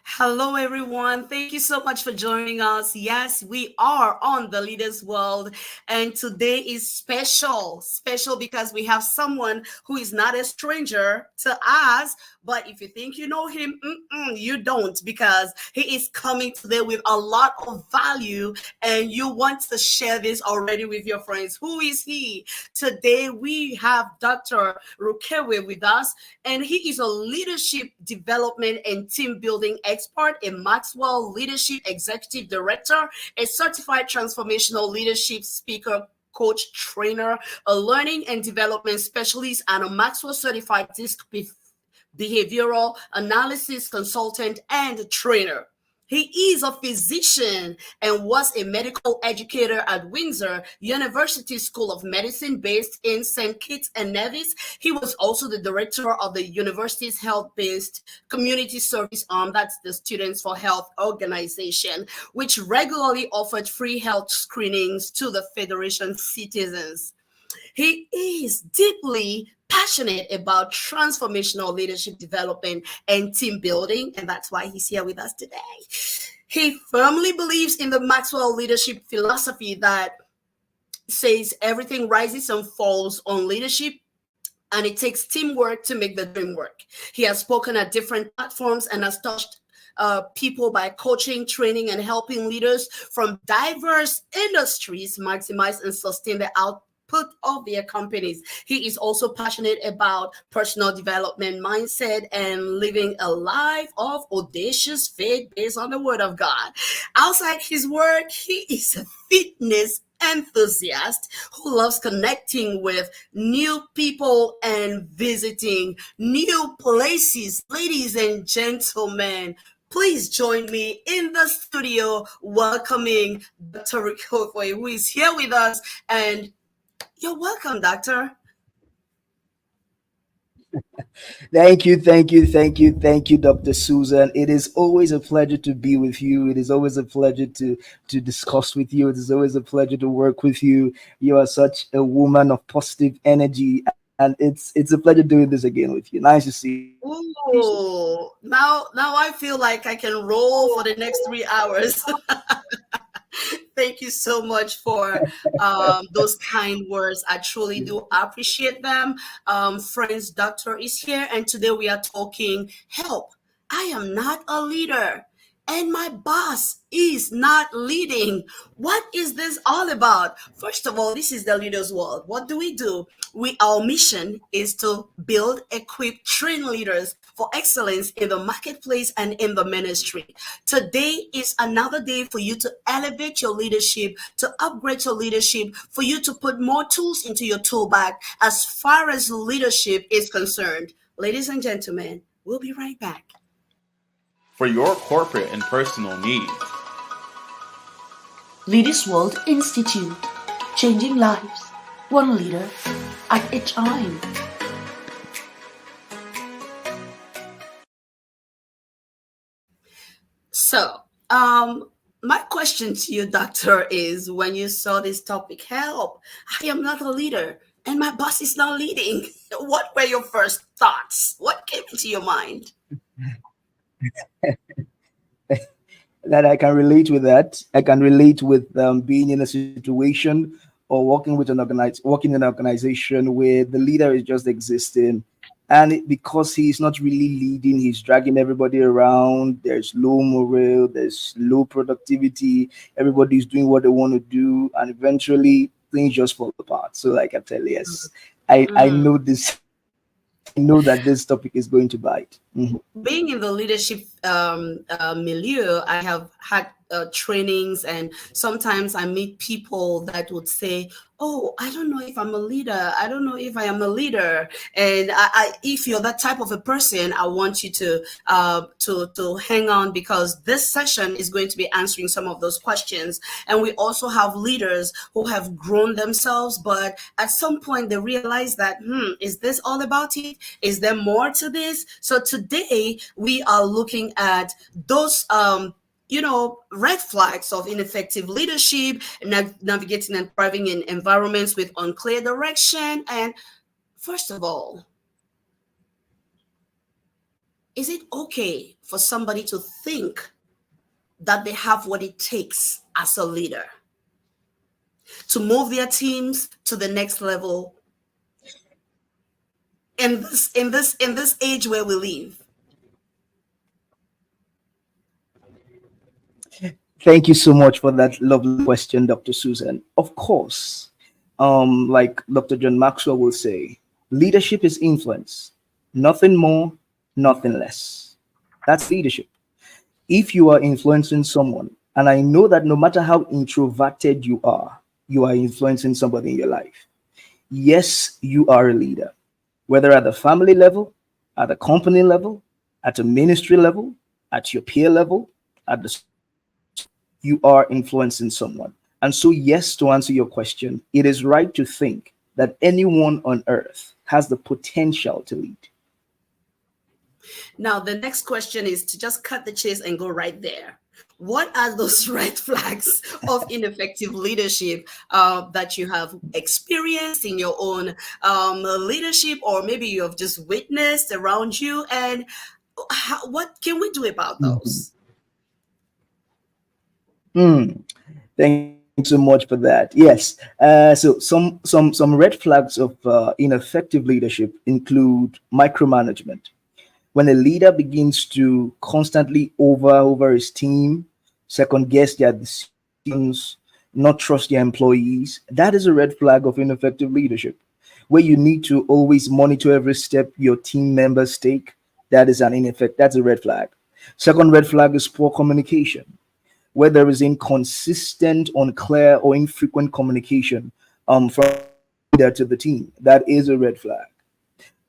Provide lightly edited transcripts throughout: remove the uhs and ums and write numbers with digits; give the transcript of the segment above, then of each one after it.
Hello, everyone. Thank you so much for joining us. Yes, we are on the Leaders World, and today is special because we have someone who is not a stranger to us. But if you think you know him, you don't, because he is coming today with a lot of value, and you want to share this already with your friends. Who is he? Today we have Dr. Rukewe with us, and he is a leadership development and team building expert, a Maxwell Leadership Executive Director, a certified transformational leadership speaker, coach, trainer, a learning and development specialist, and a Maxwell certified disc behavioral analysis consultant and trainer. He is a physician and was a medical educator at Windsor University School of Medicine based in St. Kitts and Nevis. He was also the director of the university's health-based community service arm, that's the Students for Health organization, which regularly offered free health screenings to the Federation citizens. He is deeply passionate about transformational leadership development and team building, and that's why he's here with us today. He firmly believes in the Maxwell leadership philosophy that says everything rises and falls on leadership, and it takes teamwork to make the dream work. He has spoken at different platforms and has touched people by coaching, training, and helping leaders from diverse industries maximize and sustain the output of their companies. He is also passionate about personal development mindset and living a life of audacious faith based on the word of God. Outside his work, he is a fitness enthusiast who loves connecting with new people and visiting new places. Ladies and gentlemen, please join me in the studio welcoming Dr. Rikofe, who is here with us. And you're welcome, Doctor. Thank you, Dr. Susan. It is always a pleasure to be with you. It is always a pleasure to discuss with you. It is always a pleasure to work with you. You are such a woman of positive energy, and it's a pleasure doing this again with you. Nice to see you. Ooh, now I feel like I can roll for the next 3 hours. Thank you so much for those kind words. I truly do appreciate them. Friends, Doctor is here, and today we are talking help. I am not a leader, and my boss is not leading. What is this all about? First of all, this is the leader's world. What do? Our mission is to build, equip, train leaders for excellence in the marketplace and in the ministry. Today is another day for you to elevate your leadership, to upgrade your leadership, for you to put more tools into your tool bag as far as leadership is concerned. Ladies and gentlemen, we'll be right back. For your corporate and personal needs. Leaders World Institute, changing lives, one leader at a time. So, my question to you, Doctor, is when you saw this topic, help, I am not a leader and my boss is not leading. What were your first thoughts? What came into your mind? That I can relate with that. I can relate with being in a situation or working in an organization where the leader is just existing, and because he's not really leading, he's dragging everybody around. There's low morale, there's low productivity. Everybody's doing what they want to do, and eventually things just fall apart. So, like I tell you, yes, I Mm. know this. I know that this topic is going to bite. Mhm. Being in the leadership milieu, I have had trainings, and sometimes I meet people that would say, "Oh, I don't know if I'm a leader. I don't know if I am a leader." And if you're that type of a person, I want you to hang on, because this session is going to be answering some of those questions. And we also have leaders who have grown themselves, but at some point they realize that, is this all about it? Is there more to this? So today we are looking at those red flags of ineffective leadership, navigating and thriving in environments with unclear direction. And first of all, Is it okay for somebody to think that they have what it takes as a leader to move their teams to the next level in this age where we live? Thank you so much for that lovely question, Dr. Susan. Of course, like Dr. John Maxwell will say, leadership is influence, nothing more, nothing less. That's leadership. If you are influencing someone, and I know that no matter how introverted you are influencing somebody in your life. Yes, you are a leader, whether at the family level, at the company level, at a ministry level, at your peer level, at the you are influencing someone. And so, yes, to answer your question, it is right to think that anyone on earth has the potential to lead. Now, the next question is to just cut the chase and go right there. What are those red flags of ineffective leadership that you have experienced in your own leadership, or maybe you have just witnessed around you? And what can we do about Mhm. those? Mm. Thanks so much for that. Yes. So some red flags of ineffective leadership include micromanagement. When a leader begins to constantly over his team, second guess their decisions, not trust their employees, that is a red flag of ineffective leadership. Where you need to always monitor every step your team members take, that is an ineffect. That's a red flag. Second red flag is poor communication. Where there is inconsistent, unclear, or infrequent communication from the leader to the team, that is a red flag.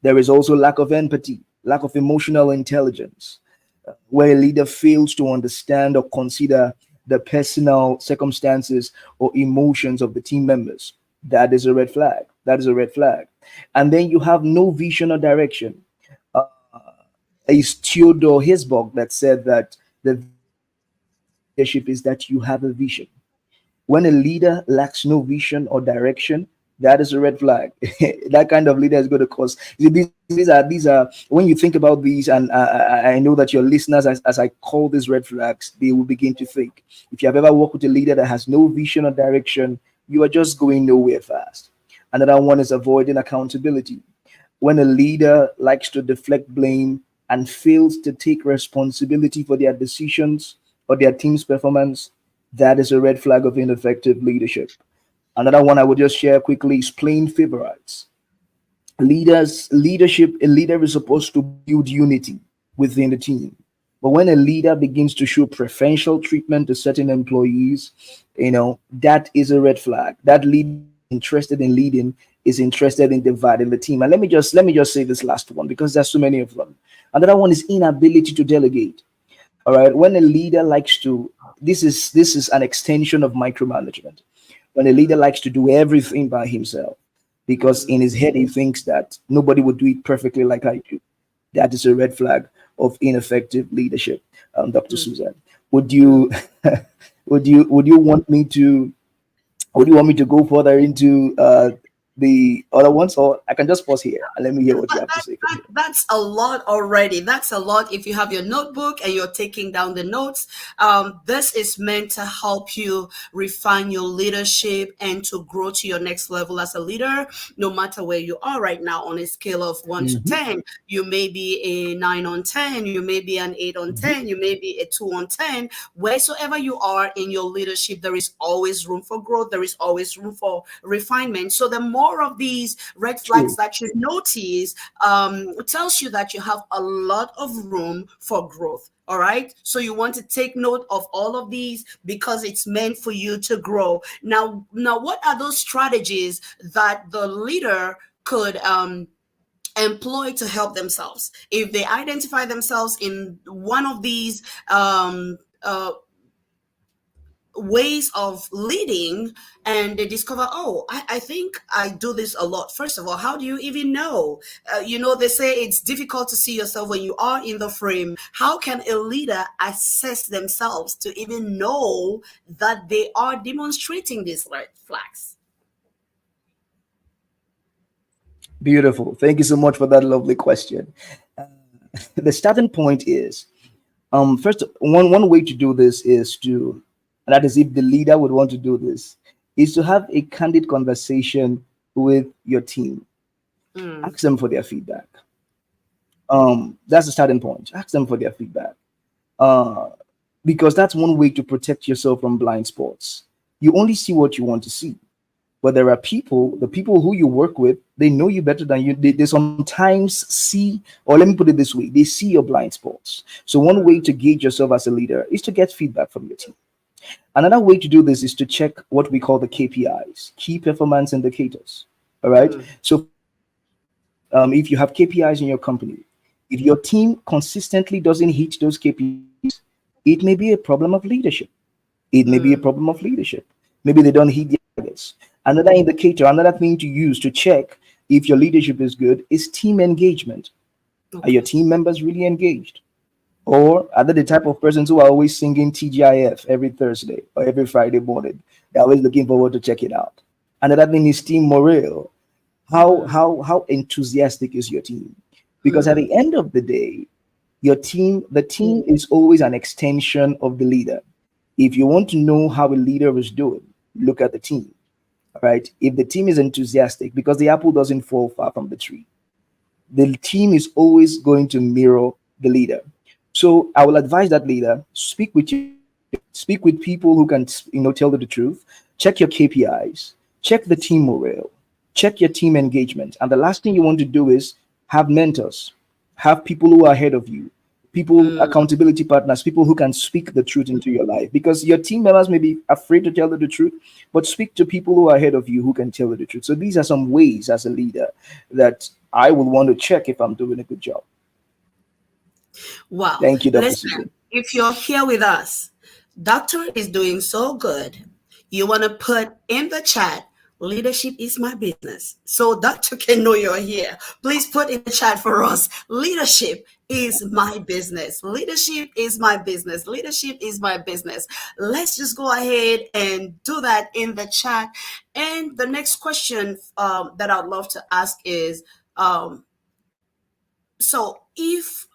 There is also lack of empathy, lack of emotional intelligence, where a leader fails to understand or consider the personal circumstances or emotions of the team members. That is a red flag. That is a red flag. And then you have no vision or direction. Uh, it's Theodore Hesburgh that said that the very essence of leadership is that you have a vision. When a leader lacks no vision or direction, that is a red flag. That kind of leader is going to cause. These are when you think about these, and I know that your listeners, as I call these red flags, they will begin to think. If you have ever worked with a leader that has no vision or direction, you are just going nowhere fast. Another one is avoiding accountability. When a leader likes to deflect blame and fails to take responsibility for their decisions or their team's performance, that is a red flag of ineffective leadership. Another one I would just share quickly is playing favorites. A leader is supposed to build unity within the team. But when a leader begins to show preferential treatment to certain employees, that is a red flag. That leader is not interested in leading, is interested in dividing the team. And let me just say this last one because there's so many of them. Another one is inability to delegate. All right. When a leader likes to, this is an extension of micromanagement. When a leader likes to do everything by himself, because in his head he thinks that nobody would do it perfectly like I do. That is a red flag of ineffective leadership. Dr. Mm. Susan, would you would you want me to go further into the other ones, or I can just pause here and let me hear what you have to say from That's a lot already. That's a lot. If you have your notebook and you're taking down the notes, this is meant to help you refine your leadership and to grow to your next level as a leader, no matter where you are right now on a scale of 1 to here. 10. You may be a 9 on 10, you may be an 8 on Mhm. 10, you may be a 2 on 10. Wheresoever you are in your leadership, there is always room for growth, there is always room for refinement. So, the more of these red flags True. that you notice, tells you that you have a lot of room for growth. All right. So you want to take note of all of these because it's meant for you to grow. Now, what are those strategies that the leader could employ to help themselves if they identify themselves in one of these ways of leading, and they discover, oh, I think I do this a lot? First of all, how do you even know? They say it's difficult to see yourself when you are in the frame. How can a leader assess themselves to even know that they are demonstrating these red flags? Beautiful. Thank you so much for that lovely question. The starting point is first one way to do this is to, and that is if the leader would want to do this, is to have a candid conversation with your team. Mm, Ask them for their feedback. That's the starting point. Ask them for their feedback. Uh, because that's one way to protect yourself from blind spots. You only see what you want to see. But there are people, the people who you work with, they know you better than you. They sometimes see, or let me put it this way, they see your blind spots. So one way mm, to gauge yourself as a leader is to get feedback from your team. Another way to do this is to check what we call the KPIs, key performance indicators. All right. mm, So, for instance, if you have KPIs in your company, if your team consistently doesn't hit those KPIs, it may be a problem of leadership. It may be a mm. problem of leadership. Maybe they don't hit their targets. Another indicator, another thing to use to check if your leadership is good is team engagement. Are your Okay. team members really engaged? Or are they the type of persons who are always singing TGIF every Thursday or every Friday morning? They're always looking forward to check it out. Another thing is team morale. Mm, How enthusiastic is your team? Because at mm, the end of the day, the team is always an extension of the leader. If you want to know how a leader is doing, look at the team. Right? If the team is enthusiastic, because the apple doesn't fall far from the tree, the team is always going to mirror the leader. So I will advise that leader, speak with your leadership, speak with people who can, tell you the truth, check your KPIs, check the team morale, check your team engagement. And the last thing you want to do is have mentors, have people who are ahead of you, people, mm. accountability partners, people who can speak the truth into your life. Because your team members may be afraid to tell you the truth, but speak to people who are ahead of you who can tell you the truth. So these are some ways as a leader that I will want to check if I'm doing a good job. Wow. Thank you, Dr. Listen, Susan. if you're here with us, Doctor is doing so good. You want to put in the chat, leadership is my business. So Doctor can know you're here. Please put in the chat for us, leadership is my business. Leadership is my business. Leadership is my business. Let's just go ahead and do that in the chat. And the next question that I'd love to ask is, um, so if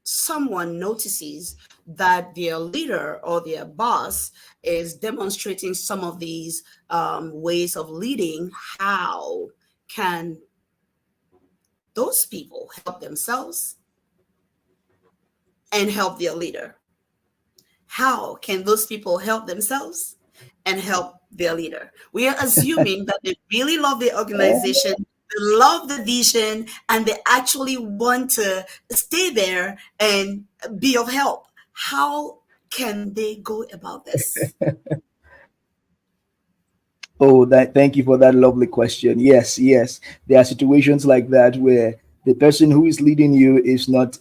someone notices that their leader or their boss is demonstrating some of these ways of leading, how can those people help themselves and help their leader? How can those people help themselves and help their leader? We are assuming that they really love the organization, they love the vision, and they actually want to stay there and be of help. How can they go about this? Oh, that thank you for that lovely question. Yes, yes. There are situations like that where the person who is leading you is not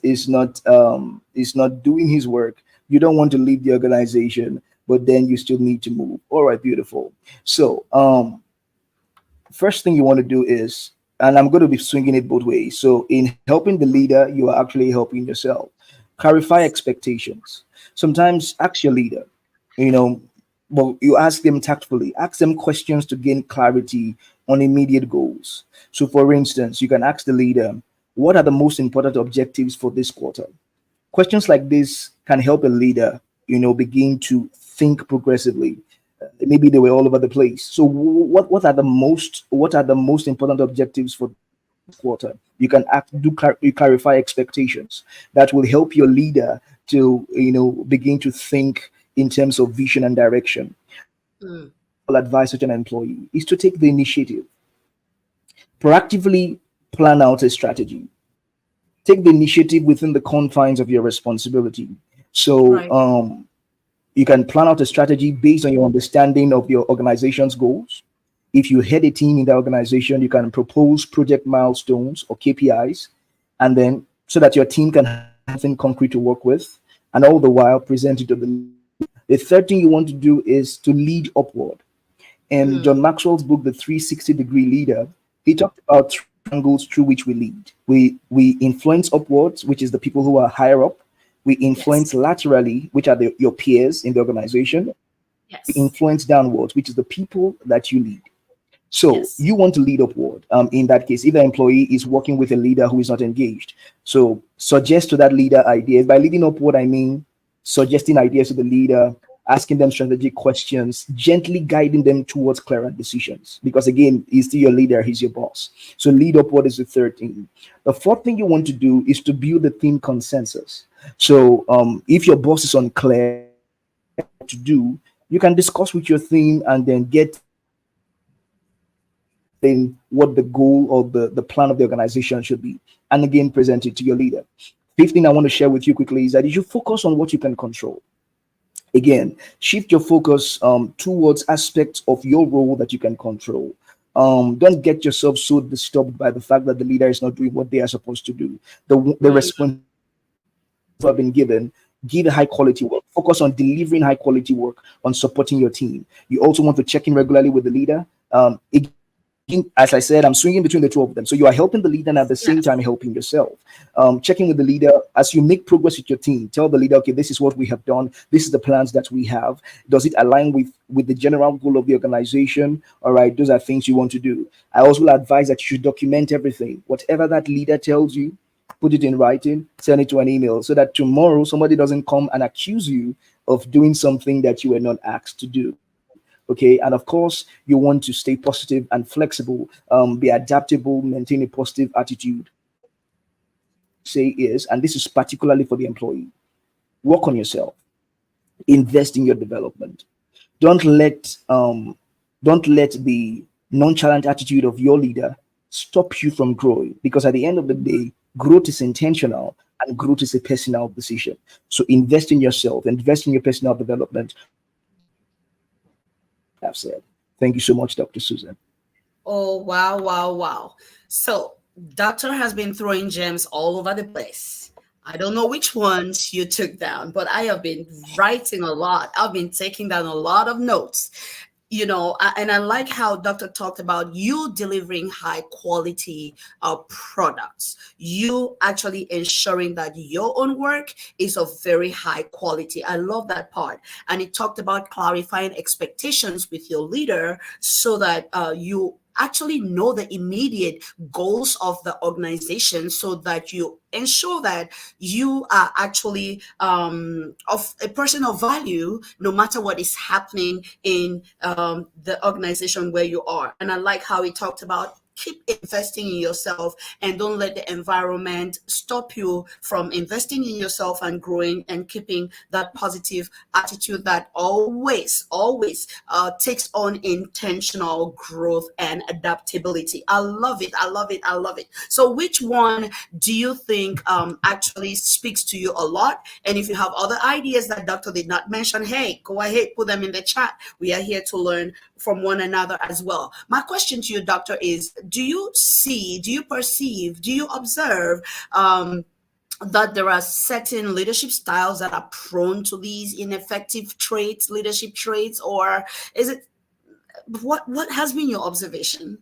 doing his work. You don't want to leave the organization, but then you still need to move. All right, beautiful. So, first thing you want to do is, and I'm going to be swinging it both ways. So, in helping the leader, you are actually helping yourself. Clarify expectations. Sometimes ask your leader, you know, well, you ask them tactfully, ask them questions to gain clarity on immediate goals. So, for instance, you can ask the leader, what are the most important objectives for this quarter? Questions like this can help a leader, begin to think progressively. Maybe they were all over the place. So what are the most important objectives for this quarter? You can you clarify expectations. That will help your leader to begin to think in terms of vision and direction. Another Mm, thing I will advise such an employee is to take the initiative, proactively plan out a strategy, take the initiative within the confines of your responsibility. So right. you can plan out a strategy based on your understanding of your organization's goals. If you head a team in the organization, you can propose project milestones or KPIs, and then so that your team can have something concrete to work with, and all the while present it to the leader. The third thing you want to do is to lead upward. In Mm, John Maxwell's book, The 360-Degree Leader, he talked about three angles through which we lead. We influence upwards, which is the people who are higher up. We yes. influence laterally, which are your peers in the organization. We Yes. influence downwards, which is the people that you lead. So Yes. you want to lead upward. In that case, if the employee is working with a leader who is not engaged, so suggest to that leader ideas. By leading upward, I mean suggesting ideas to the leader, asking them strategic questions, gently guiding them towards clearer decisions. Because again, he's still your leader, he's your boss. So lead upward is the third thing. The fourth thing you want to do is to build a team consensus. So if your boss is unclear what to do, you can discuss with your team and then get in what the goal or the plan of the organization should be, and again present it to your leader. Fifth thing I want to share with you quickly is that you should focus on what you can control. Again, shift your focus towards aspects of your role that you can control. Don't get yourself so disturbed by the fact that the leader is not doing what they are supposed to do. The Mm, responsibility have been given, give a high quality work. Focus on delivering high quality work, on supporting your team. You also want to check in regularly with the leader. Again, as I said, I'm swinging between the two of them. So you are helping the leader and at the same time yes. helping yourself. Checking with the leader as you make progress with your team. Tell the leader, okay, this is what we have done. This is the plans that we have. Does it align with the general goal of the organization? All right, those are things you want to do. I also will advise that you should document everything. Whatever that leader tells you, put it in writing, send it to an email so that tomorrow somebody doesn't come and accuse you of doing something that you were not asked to do. Okay. And of course, you want to stay positive and flexible, be adaptable, maintain a positive attitude. Say is, and this is particularly for the employee, work on yourself, invest in your development. Don't let don't let the nonchalant attitude of your leader stop you from growing, because at the end of the day, growth is intentional and growth is a personal decision. So invest in yourself, invest in your personal development. I've said. Thank you so much, Dr. Susan. Oh, wow, wow, wow. So, Doctor has been throwing gems all over the place. I don't know which ones you took down, but I have been writing a lot. I've been taking down a lot of notes. And I like how Doctor talked about you delivering high quality products, you actually ensuring that your own work is of very high quality. I love that part. And it talked about clarifying expectations with your leader so that you actually know the immediate goals of the organization, so that you ensure that you are actually of a person of value no matter what is happening in the organization where you are. And I like how he talked about keep investing in yourself and don't let the environment stop you from investing in yourself and growing and keeping that positive attitude that always takes on intentional growth and adaptability. I love it. I love it. I love it. So which one do you think actually speaks to you a lot? And if you have other ideas that Doctor did not mention, hey, go ahead, put them in the chat. We are here to learn from one another as well. My question to you, Doctor, is do you see, do you perceive, do you observe that there are certain leadership styles that are prone to these ineffective traits, leadership traits, or is it what has been your observation?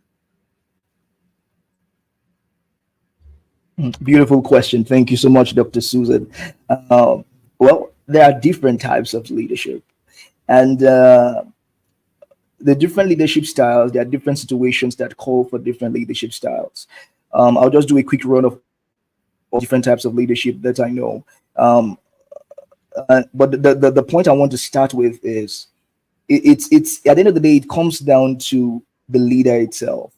Beautiful question. Thank you so much, Dr. Susan. Well, there are different types of leadership, and the different leadership styles, there are different situations that call for different leadership styles. I'll just do a quick run of all different types of leadership that I know. Um, but the point I want to start with is it's at the end of the day, it comes down to the leader itself.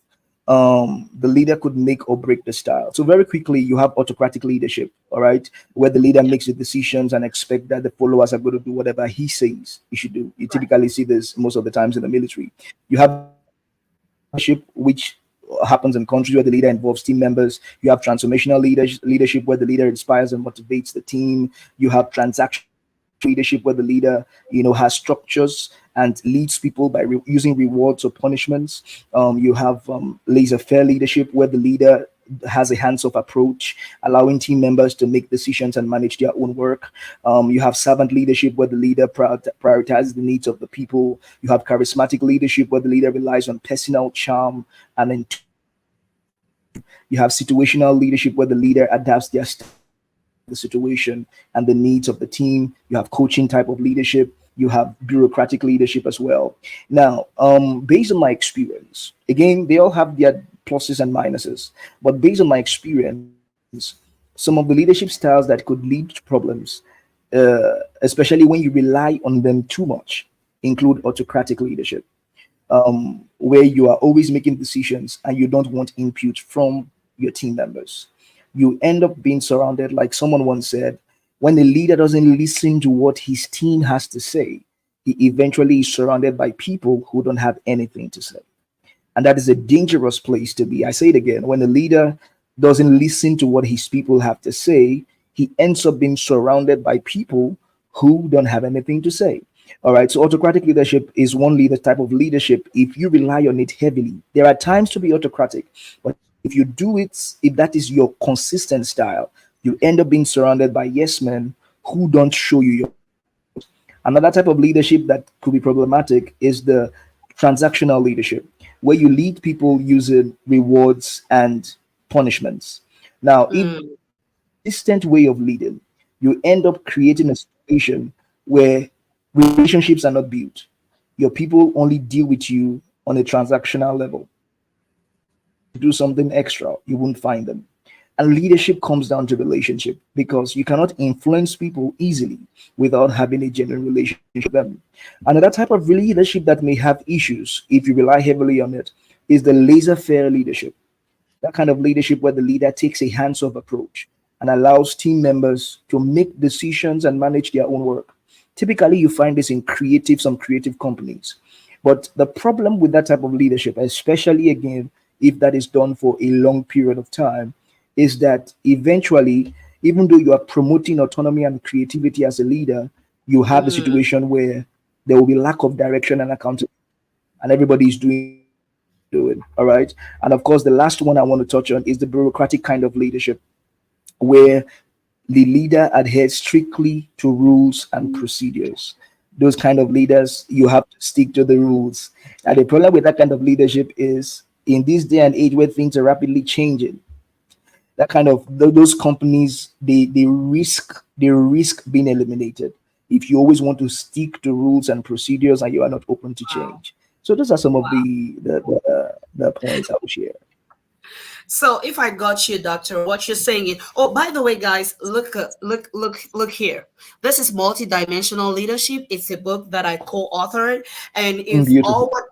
The leader could make or break the style. So very quickly, you have autocratic leadership, all right, where the leader Yeah, makes the decisions and expect that the followers are going to do whatever he says you should do. You right. typically see this most of the times in the military. You have leadership, which happens in countries where the leader involves team members. You have transformational leadership where the leader inspires and motivates the team. You have transactional leadership where the leader, has structures and leads people by using rewards or punishments. You have laissez-faire leadership where the leader has a hands-off approach, allowing team members to make decisions and manage their own work. You have servant leadership where the leader prioritizes the needs of the people. You have charismatic leadership where the leader relies on personal charm and you have situational leadership where the leader adapts their style the situation and the needs of the team. You have coaching type of leadership. you have bureaucratic leadership as well. Now, based on my experience, again, they all have their pluses and minuses, but based on my experience, some of the leadership styles that could lead to problems, especially when you rely on them too much, include autocratic leadership, where you are always making decisions and you don't want input from your team members. You end up being surrounded, like someone once said, when a leader doesn't listen to what his team has to say, he eventually is surrounded by people who don't have anything to say. And that is a dangerous place to be. I say it again, when a leader doesn't listen to what his people have to say, he ends up being surrounded by people who don't have anything to say. All right. So autocratic leadership is one leader type of leadership. If you rely on it heavily, there are times to be autocratic, but if you do it, if that is your consistent style, you end up being surrounded by yes men who don't show you your purpose. Another type of leadership that could be problematic is the transactional leadership, where you lead people using rewards and punishments. Now, if that is a consistent way of leading, you end up creating a situation where relationships are not built. Your people only deal with you on a transactional level. If you ask them to do something extra, you won't find them. And leadership comes down to relationship because you cannot influence people easily without having a genuine relationship with them. Another type of leadership that may have issues if you rely heavily on it is the laissez faire leadership, that kind of leadership where the leader takes a hands off approach and allows team members to make decisions and manage their own work. Typically, you find this in some creative companies. But the problem with that type of leadership, especially again, if that is done for a long period of time, is that eventually, even though you are promoting autonomy and creativity as a leader, you have a situation where there will be lack of direction and accountability, and everybody is doing what they're supposed to be doing. All right. And of course, the last one I want to touch on is the bureaucratic kind of leadership, where the leader adheres strictly to rules and procedures. Those kind of leaders, you have to stick to the rules. And the problem with that kind of leadership is in this day and age where things are rapidly changing, that kind of those companies, they risk being eliminated if you always want to stick to rules and procedures and you are not open to Wow. change. So those are some of Wow. the points I will share. So if I got you, doctor, what you're saying is, oh, by the way, guys, look here. This is multidimensional leadership. It's a book that I co-authored, and if all Beautiful. what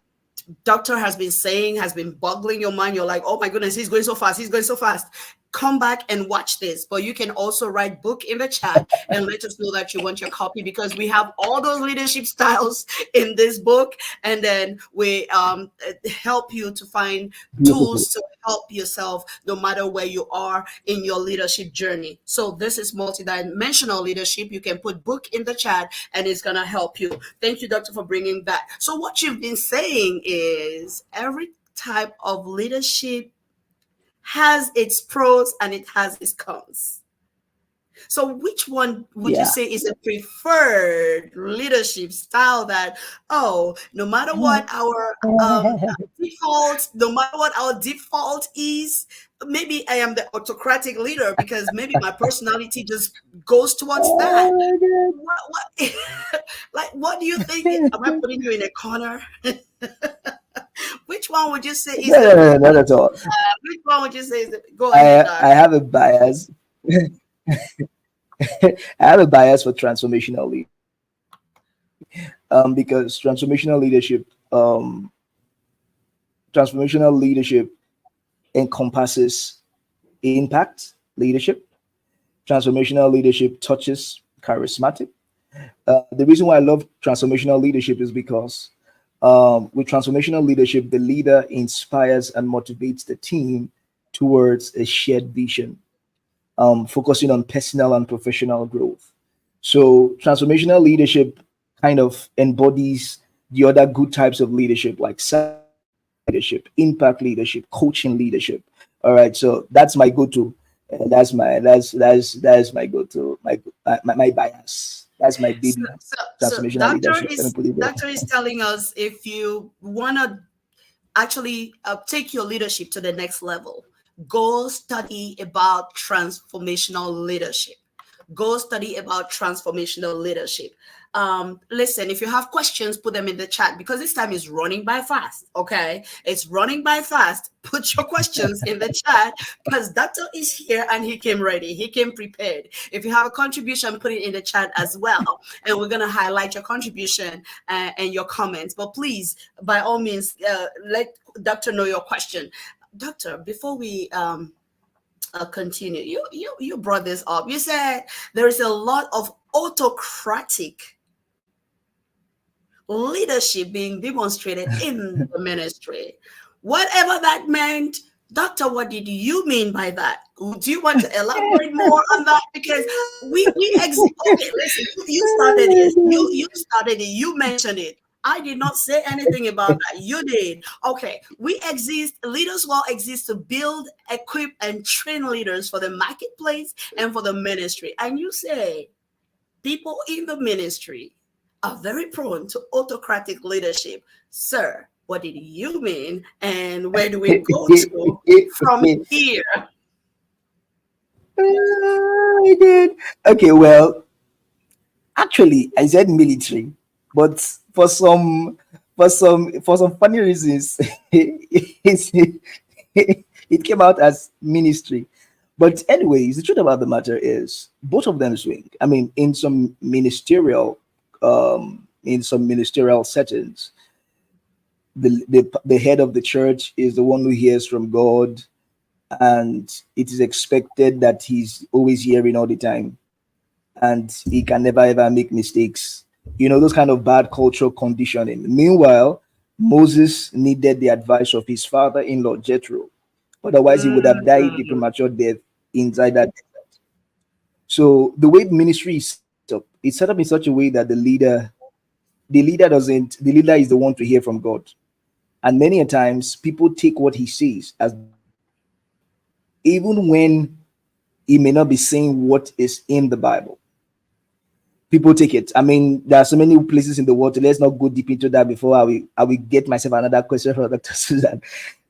doctor has been saying has been boggling your mind, you're like, oh my goodness, he's going so fast, he's going so fast. Come back and watch this. But you can also write book in the chat and let us know that you want your copy, because we have all those leadership styles in this book, and then we help you to find Beautiful. tools to help yourself no matter where you are in your leadership journey. So this is multidimensional leadership. You can put book in the chat and it's going to help you. Thank you, doctor, for bringing that. So what you've been saying is every type of leadership has its pros and it has its cons. So, which one would you Yeah. say is a preferred leadership style that, oh, no matter what our default, no matter what our default is, maybe I am the autocratic leader because maybe my personality just goes towards that. Oh my What, like, what do you think? Am I God. putting you in a corner? Which one would you say is No, the no, no, preferred? no, not at all. Which one would you say is the, go ahead, I Doc. have a bias. I have a bias for transformational leadership. Because transformational leadership encompasses impact leadership. Transformational leadership touches charismatic. The reason why I love transformational leadership is because with transformational leadership, the leader inspires and motivates the team towards a shared vision, focusing on personal and professional growth. So, transformational leadership kind of embodies the other good types of leadership, like servant leadership, impact leadership, coaching leadership. All right, so that's my go-to. That's my go-to, my bias. That's my So, baby. so Transformational leadership. Let me put it there. doctor is telling us if you want to actually take your leadership to the next level, go study about transformational leadership. Go study about transformational leadership. Listen, if you have questions, put them in the chat because this time is running by fast. Okay, it's running by fast. Put your questions in the chat because Doctor is here and he came ready. He came prepared. If you have a contribution, put it in the chat as well, and we're gonna highlight your contribution and your comments. But please, by all means, let Doctor know your question. Doctor, before we continue, you brought this up. You said there is a lot of autocratic leadership being demonstrated in the ministry. Whatever that meant, Doctor, what did you mean by that? Do you want to elaborate more on that? Because okay, listen, you started it. You started it. You mentioned it. I did not say anything about that. You did. Okay, we exist. Leaders will exist to build, equip, and train leaders for the marketplace and for the ministry. And you say people in the ministry are very prone to autocratic leadership. Sir, what did you mean? And where do we go to from here? I did. Okay, well, actually, I said military, but for some funny reasons, it came out as ministry. But anyways, the truth about the matter is both of them swing. I mean, in some ministerial settings, the head of the church is the one who hears from God, and it is expected that he's always hearing all the time, and he can never ever make mistakes. Those kind of bad cultural conditioning. Meanwhile, Moses needed the advice of his father-in-law Jethro. Otherwise, he would have died a Mm, premature death inside that. So the way ministry is set up, it's set up in such a way that the leader is the one to hear from God. And many a times people take what he says as the word of God, even when he may not be saying what is in the Bible. People take it. I mean, there are so many places in the world. Let's not go deep into that before I will get myself another question from Dr. Susan.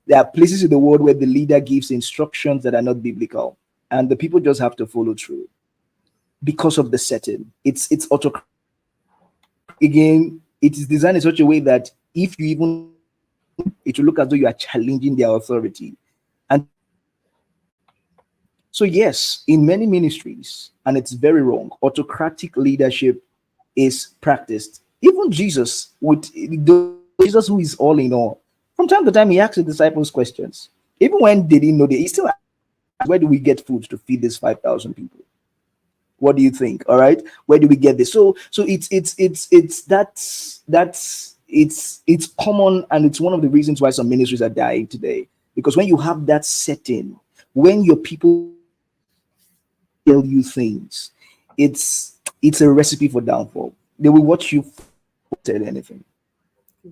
There are places in the world where the leader gives instructions that are not biblical, and the people just have to follow through because of the setting. It's autocratic. Again, it is designed in such a way that if you even challenge them, it will look as though you are challenging their authority. And so, yes, in many ministries, and it's very wrong, autocratic leadership is practiced. Even Jesus, Jesus who is all in all, from time to time, he asks the disciples questions. Even when they didn't know, he still asked, where do we get food to feed these 5,000 people? What do you think? All right, where do we get this? So it's common, and it's one of the reasons why some ministries are dying today. Because when you have that setting, when your people tell you things, it's a recipe for downfall. They will watch you tell anything.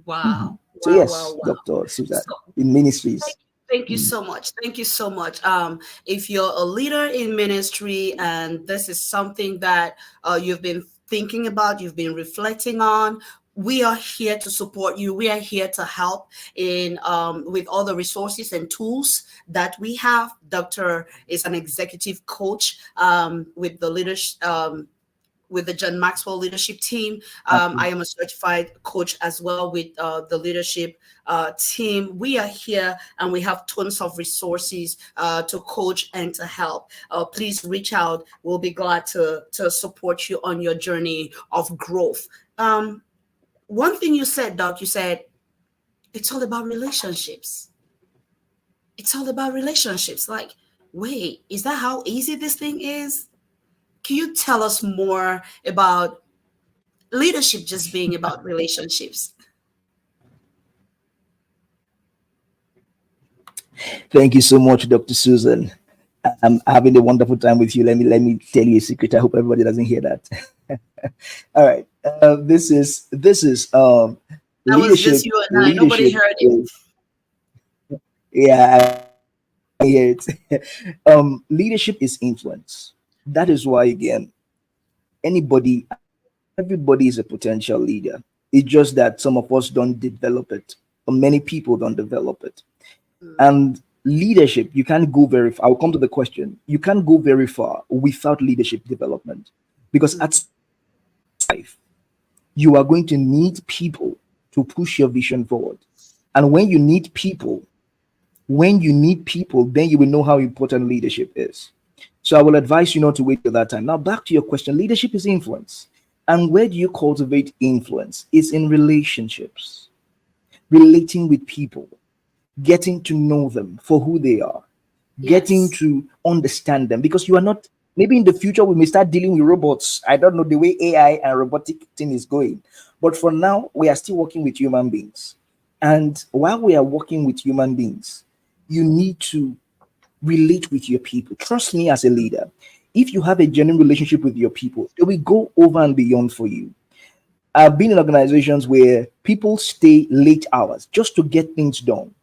wow, So wow, wow, yes, wow. Dr. Susan, So in ministries. thank you so much. Thank you so much. If you're a leader in ministry and this is something that you've been thinking about, you've been reflecting on, we are here to support you. We are here to help in with all the resources and tools that we have. Doctor is an executive coach with the leadership. With the John Maxwell leadership team. I am a certified coach as well with the leadership team. We are here and we have tons of resources to coach and to help. Please reach out. We'll be glad to support you on your journey of growth. One thing you said, Doc, you said it's all about relationships. It's all about relationships. Like, wait, is that how easy this thing is? Can you tell us more about leadership just being about relationships? Thank you so much, Dr. Susan. I'm having a wonderful time with you. Let me tell you a secret. I hope everybody doesn't hear that. All right. This is That was just leadership. you and I. Nobody Leadership heard it. is, yeah, I hear it. Leadership is influence. That is why, again, anybody, everybody is a potential leader. It's just that some of us don't develop it, or many people don't develop it. Mm, And leadership, you can't go very far. I'll come to the question. You can't go very far without leadership development, because at life, you are going to need people to push your vision forward. And when you need people, then you will know how important leadership is. So I will advise you not to wait till that time. Now, back to your question, leadership is influence. And where do you cultivate influence? It's in relationships, relating with people, getting to know them for who they are, getting Yes. to understand them, because you are not, maybe in the future we may start dealing with robots. I don't know the way AI and robotic thing is going, but for now we are still working with human beings. And while we are working with human beings, you need to relate with your people. Trust me, as a leader, if you have a genuine relationship with your people, they will go over and beyond for you. I've been in organizations where people stay late hours just to get things done,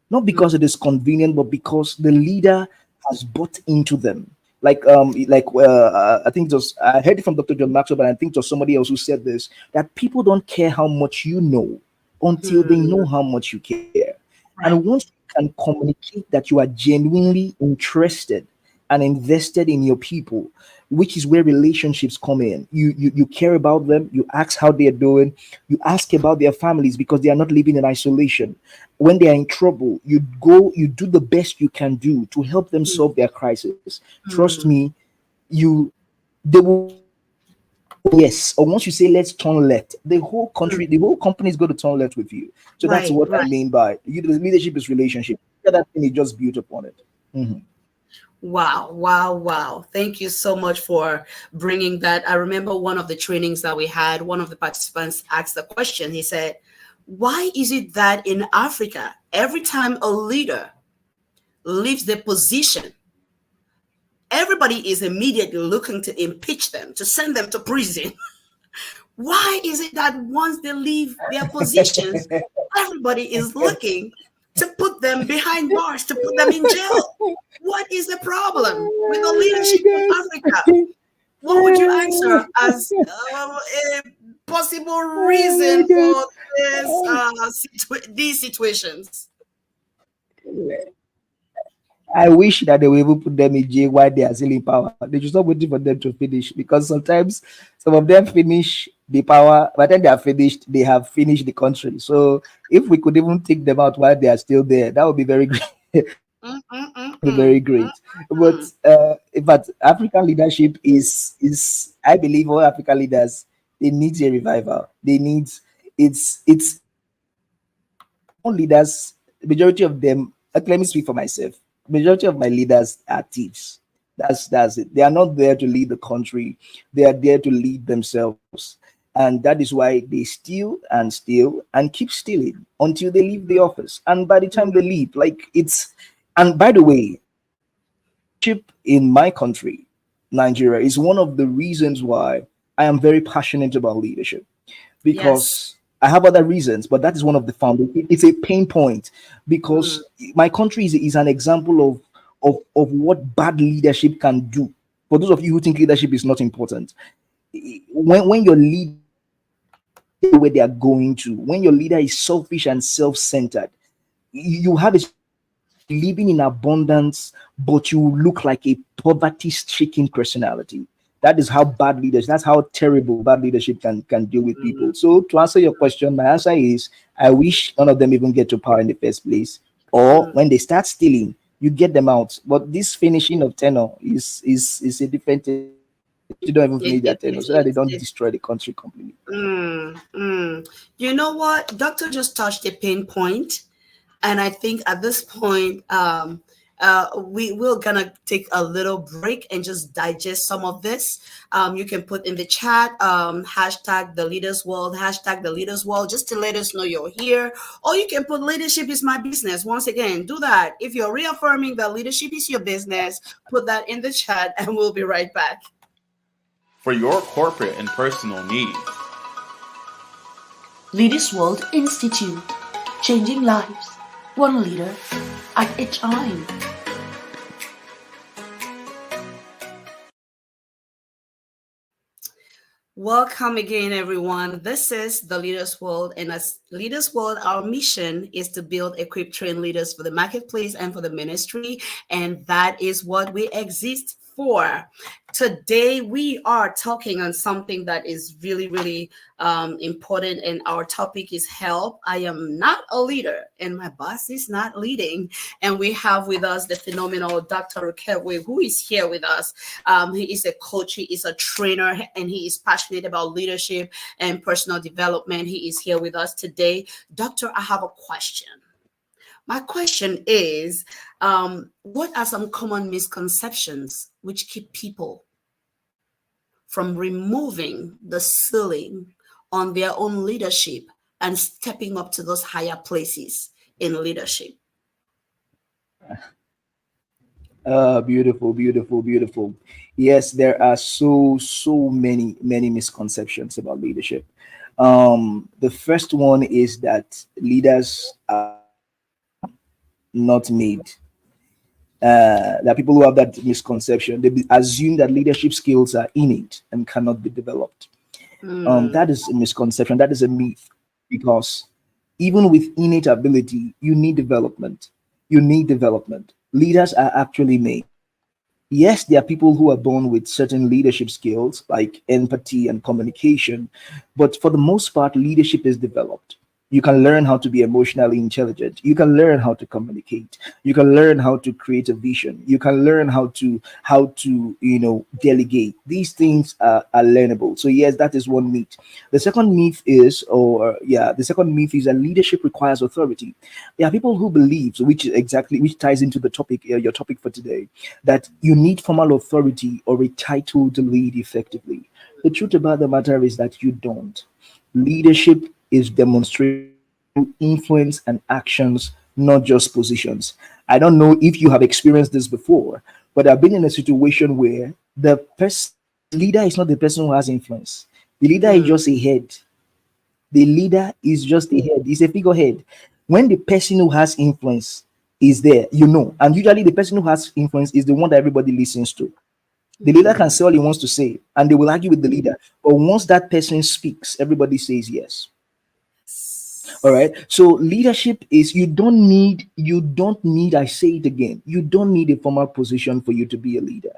not because it is convenient, but because the leader has bought into them. I think it was, I heard it from Dr. John Maxwell, but I think it was somebody else who said this, that people don't care how much you know until they know how much you care. And Right. once you can communicate that you are genuinely interested and invested in your people, which is where relationships come in. You care about them, you ask how they are doing, you ask about their families because they are not living in isolation. When they are in trouble, you go, you do the best you can do to help them solve their crisis. Trust me, you they will yes, or once you say let's turn left, the whole company is going to turn left with you. So that's Right. what I Right. mean by the leadership is relationship. The other thing is just built upon it. Mhm. Wow, wow, wow. Thank you so much for bringing that. I remember one of the trainings that we had, one of the participants asked the question. He said, why is it that in Africa, every time a leader leaves the position, everybody is immediately looking to impeach them, to send them to prison? Why is it that once they leave their positions, everybody is looking to put them behind bars, to put them in jail? What is the problem with the leadership in Africa? What would you answer as a possible reason for these situations? I wish that they will even put them in jail while they are still in power. They should stop waiting for them to finish, because sometimes some of them finish the power, but then they are finished, they have finished the country. So if we could even take them out while they are still there, that would be very great. Mm, mm, mm, Be mm, very mm, great. But mm. African leadership is I believe all African leaders, they need a revival. They need it's all leaders, majority of them, let me speak for myself. Majority of my leaders are thieves. That's it. They are not there to lead the country. They are there to lead themselves. And that is why they steal and keep stealing until they leave the office. And by the time they leave, like it's and by the way, leadership in my country, Nigeria, is one of the reasons why I am very passionate about leadership, Yes. because I have other reasons, but that is one of the foundation. It's a pain point Mm, because my country is an example of what bad leadership can do. For those of you who think leadership is not important, when your leader where they are going to, when your leader is selfish and self-centered, you have a living in abundance, but you look like a poverty-stricken personality. That is how bad leaders. That's how terrible bad leadership can deal with people. So to answer your question, my answer is I wish none of them even get to power in the first place. Or mm. when they start stealing, you get them out. But this finishing of tenor is a different thing. You don't even finish It, their it, tenor it, so that they it, don't it, destroy the country completely. You know what? Doctor just touched a pain point. And I think at this point, we will gonna take a little break and just digest some of this. You can put in the chat hashtag the leaders world, hashtag the leaders world, just to let us know you're here. Or you can put leadership is my business. Once again, do that. If you're reaffirming that leadership is your business, put that in the chat, and we'll be right back. For your corporate and personal needs. Leaders World Institute, changing lives, one leader at a time. Welcome again, everyone. This is the Leaders World, and as Leaders World, our mission is to build, equip, train leaders for the marketplace and for the ministry, and that is what we exist for. Today, we are talking on something that is really, really important, and our topic is help. I am not a leader, and my boss is not leading. And we have with us the phenomenal Dr. Rukevwe, who is here with us. He is a coach, he is a trainer, and he is passionate about leadership and personal development. He is here with us today. Doctor, I have a question. My question is, what are some common misconceptions which keep people from removing the ceiling on their own leadership and stepping up to those higher places in leadership? Beautiful, beautiful, beautiful. Yes, there are so many misconceptions about leadership. The first one is that leaders are not made. There are people who have that misconception. They assume that leadership skills are innate and cannot be developed. Mm, That is a misconception. That is a myth, because even with innate ability, you need development. You need development. Leaders are actually made. Yes, there are people who are born with certain leadership skills like empathy and communication, but for the most part, leadership is developed. You can learn how to be emotionally intelligent. You can learn how to communicate. You can learn how to create a vision. You can learn how to delegate. These things are learnable. So yes, that is one myth. The second myth is that leadership requires authority. There are people who believe, so which ties into the topic, your topic for today, that you need formal authority or a title to lead effectively. The truth about the matter is that you don't. Leadership is demonstrated through influence and actions, not just positions. I don't know if you have experienced this before, but I've been in a situation where the leader is not the person who has influence. The leader is mm, just a head. The leader is just a head. He's a figurehead. When the person who has influence is there, and usually the person who has influence is the one that everybody listens to. The leader can mm. say all he wants to say, and they will argue with the leader. But once that person speaks, everybody says yes. All right. So leadership is you don't need, I say it again, you don't need a formal position for you to be a leader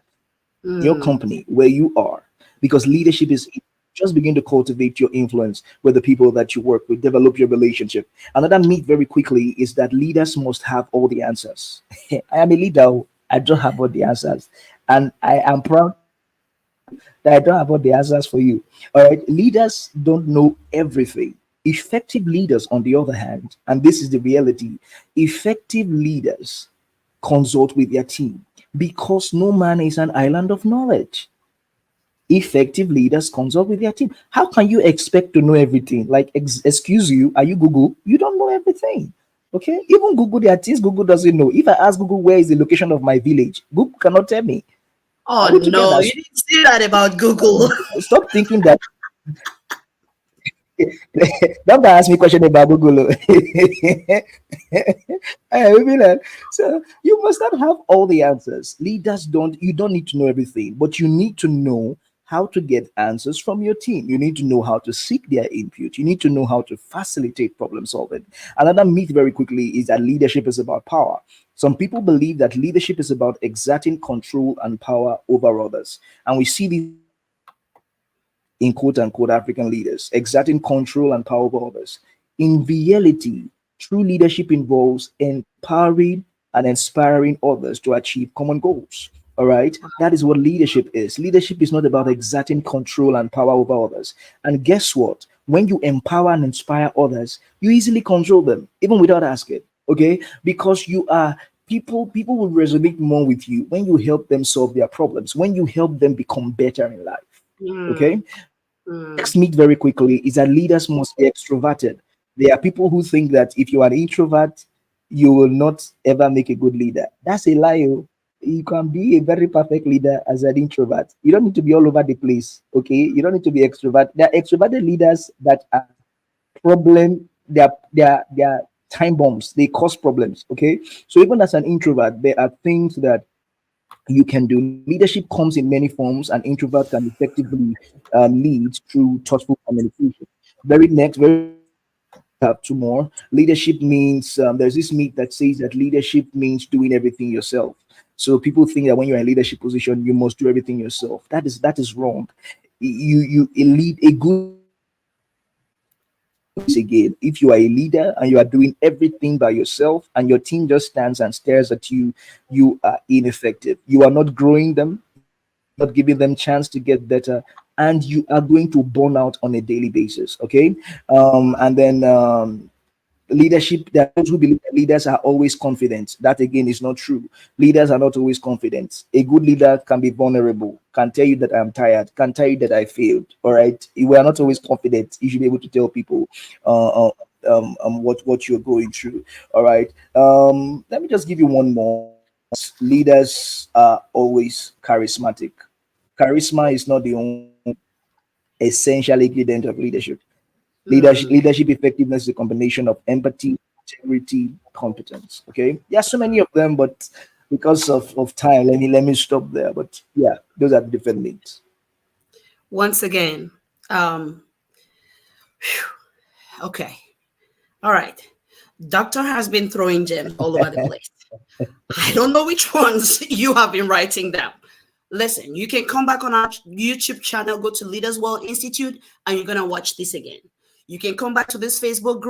in your Mm. company where you are, because leadership is just begin to cultivate your influence with the people that you work with, develop your relationship. Another myth very quickly is that leaders must have all the answers. I am a leader. I don't have all the answers. And I am proud that I don't have all the answers for you. All right. Leaders don't know everything. Effective leaders, on the other hand, and this is the reality, effective leaders consult with their team, because no man is an island of knowledge. Effective leaders consult with their team. How can you expect to know everything? Like, excuse you, are you Google? You don't know everything. Okay, even Google, there are things Google doesn't know. If I ask Google where is the location of my village, Google cannot tell me. Oh Are we no, together? you didn't say that about Google. Stop thinking that. Don't ask me question about Google. We like, so you must not have all the answers. Leaders don't. You don't need to know everything, but you need to know how to get answers from your team. You need to know how to seek their input. You need to know how to facilitate problem solving. Another myth, very quickly, is that leadership is about power. Some people believe that leadership is about exerting control and power over others, and we see this in quote unquote African leaders, exerting control and power over others. In reality, true leadership involves empowering and inspiring others to achieve common goals. All right, that is what leadership is. Leadership is not about exerting control and power over others. And guess what? When you empower and inspire others, you easily control them, even without asking. Okay, because you are people will resonate more with you when you help them solve their problems, when you help them become better in life. Okay, Mm, mm. next myth very quickly is that leaders must be extroverted. There are people who think that if you are an introvert, you will not ever make a good leader. That's a lie. Oh. You can be a very perfect leader as an introvert. You don't need to be all over the place. Okay, you don't need to be extrovert. There are extroverted leaders that are problem. They are time bombs. They cause problems. Okay, so even as an introvert, there are things that you can do. Leadership comes in many forms, and introvert can effectively lead through thoughtful communication. Very next, we have two more. Leadership means there's this myth that says that leadership means doing everything yourself. So people think that when you're in a leadership position, you must do everything yourself. That is wrong. A good leader again, if you are a leader and you are doing everything by yourself and your team just stands and stares at you, you are ineffective. You are not growing them, you are not giving them chance to get better, and you are going to burn out on a daily basis. Okay. And then Leadership, there are those who believe that leaders are always confident. That again is not true. Leaders are not always confident. A good leader can be vulnerable, can tell you that I'm tired, can tell you that I failed. All right, we are not always confident. You should be able to tell people what you're going through. All right. Let me just give you one more. Leaders are always charismatic. Charisma is not the only essential ingredient of leadership. Mm. Leadership effectiveness is a combination of empathy, integrity, competence. Okay, there are so many of them, but because of time, let me stop there. But yeah, those are the different needs. Once again, um, okay, all right. Doctor has been throwing gems all over the place. I don't know which ones you have been writing down. Listen, you can come back on our YouTube channel, go to Leaders World Institute, and you're gonna watch this again. You can come back to this Facebook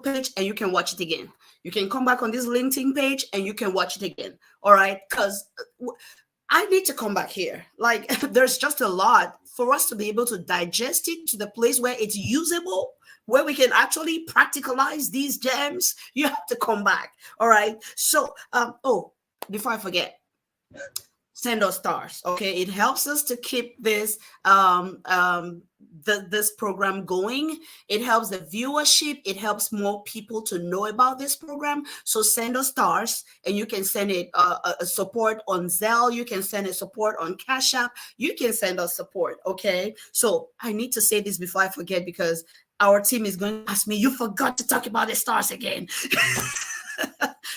page, and you can watch it again. You can come back on this LinkedIn page, and you can watch it again. All right, because I need to come back here. Like, there's just a lot for us to be able to digest it to the place where it's usable, where we can actually practicalize these gems. You have to come back. All right. So, oh, before I forget, send us stars. Okay, it helps us to keep this program going. It helps the viewership. It helps more people to know about this program. So send us stars, and you can send it a support on Zelle. You can send it support on Cash App. You can send us support. Okay, so I need to say this before I forget, because our team is going to ask me, you forgot to talk about the stars again.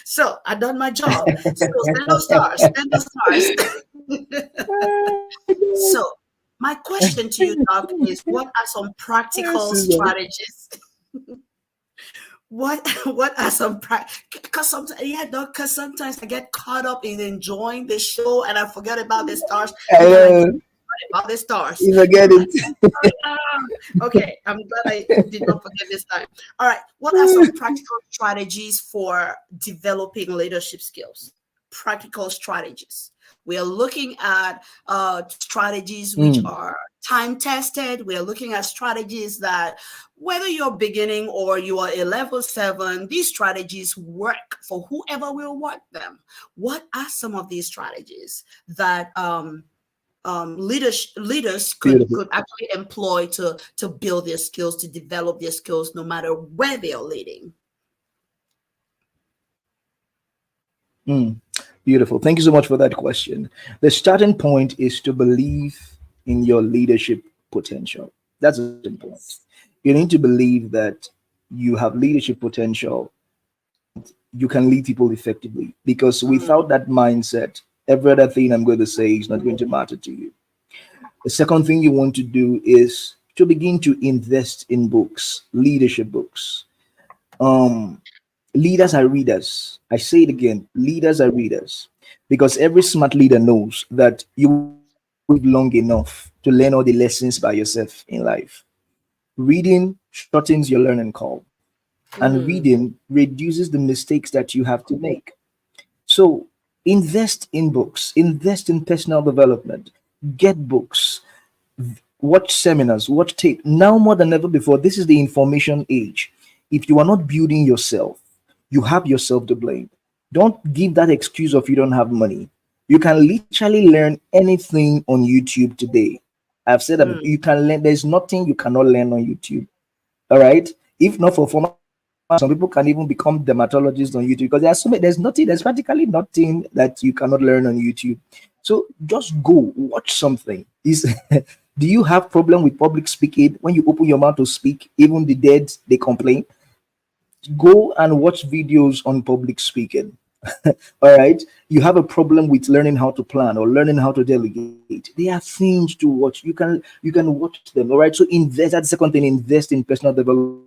So I done my job. So send those stars. Send those stars. So my question to you, Doc, is what are some practical Susan. strategies? What are some because sometimes, yeah, Doc, because sometimes I get caught up in enjoying the show and I forget about the stars, I and then I know. about the stars. You forget I'm like, it. sorry, okay, I'm glad I did not forget this time. All right, what are some practical strategies for developing leadership skills? Practical strategies. We are looking at strategies which Mm, are time tested. We are looking at strategies that, whether you're beginning or you are a level 7, these strategies work for whoever will work them. What are some of these strategies that leaders beautiful. could actually employ to build their skills, to develop their skills, no matter where they are leading? Mm, beautiful. Thank you so much for that question. The starting point is to believe in your leadership potential. That's the starting point. You need to believe that you have leadership potential and you can lead people effectively. Because Mm, without that mindset, every other thing I'm going to say is not going to matter to you. The second thing you want to do is to begin to invest in books, leadership books. Um, Leaders are readers. I say it again, leaders are readers. Because every smart leader knows that you will never live long enough to learn all the lessons by yourself in life. Reading shortens your learning curve, and mm, reading reduces the mistakes that you have to make. So invest in books, invest in personal development, get books, watch seminars, watch tape. Now more than ever before, this is the information age. If you are not building yourself, you have yourself to blame. Don't give that excuse of you don't have money. You can literally learn anything on YouTube today. I've said that mm, you can learn, there's nothing you cannot learn on YouTube. All right. If not for some people can even become dermatologists on YouTube because there's practically nothing that you cannot learn on YouTube. So just go watch something. Is do you have problem with public speaking? When you open your mouth to speak, even the dead they complain. Go and watch videos on public speaking. All right, you have a problem with learning how to plan or learning how to delegate. They are things to watch. You can watch them. All right, so invest. That's the second thing. Invest in personal development.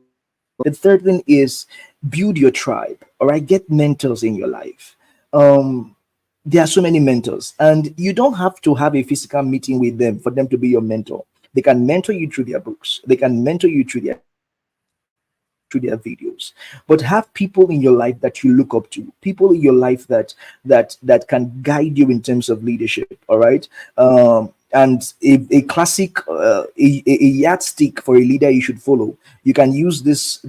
The third thing is build your tribe. All right, get mentors in your life. There are so many mentors, and you don't have to have a physical meeting with them for them to be your mentor. They can mentor you through their books. They can mentor you through their videos, but have people in your life that you look up to, people in your life that can guide you in terms of leadership. All right. And a classic a yardstick for a leader you should follow. You can use this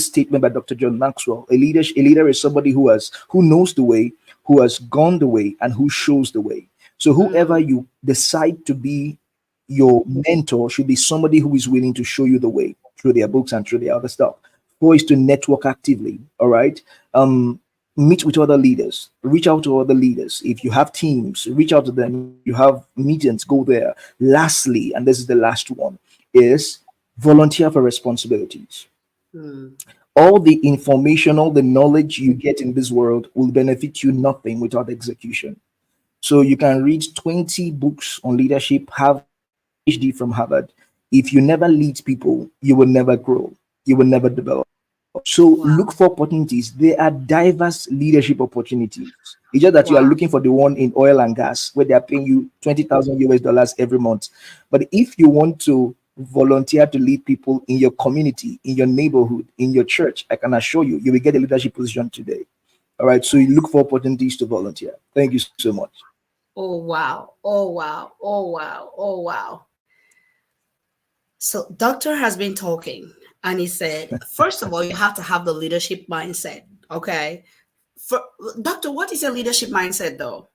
statement by Dr. John Maxwell. A leader is somebody who knows the way, who has gone the way, and who shows the way. So whoever Mm, you decide to be your mentor should be somebody who is willing to show you the way through their books and through their other stuff. Four is to network actively. All right. Meet with other leaders, reach out to other leaders. If you have teams, reach out to them. You have meetings, go there. Lastly, and this is the last one, is volunteer for responsibilities. mm. All the information, all the knowledge you get in this world will benefit you nothing without execution. So you can read 20 books on leadership, have PhD from Harvard. If you never lead people, you will never grow. You will never develop. So look Wow. for opportunities. There are diverse leadership opportunities. It's just that you are Wow. looking for the one in oil and gas where they are paying you 20,000 US dollars every month. But if you want to volunteer to lead people in your community, in your neighborhood, in your church, I can assure you, you will get a leadership position today. All right. So you look for opportunities to volunteer. Thank you so much. Oh, wow. Oh, wow. Oh, wow. Oh, wow. So, doctor has been talking and he said, first of all, you have to have the leadership mindset. Okay. For, doctor, what is a leadership mindset though?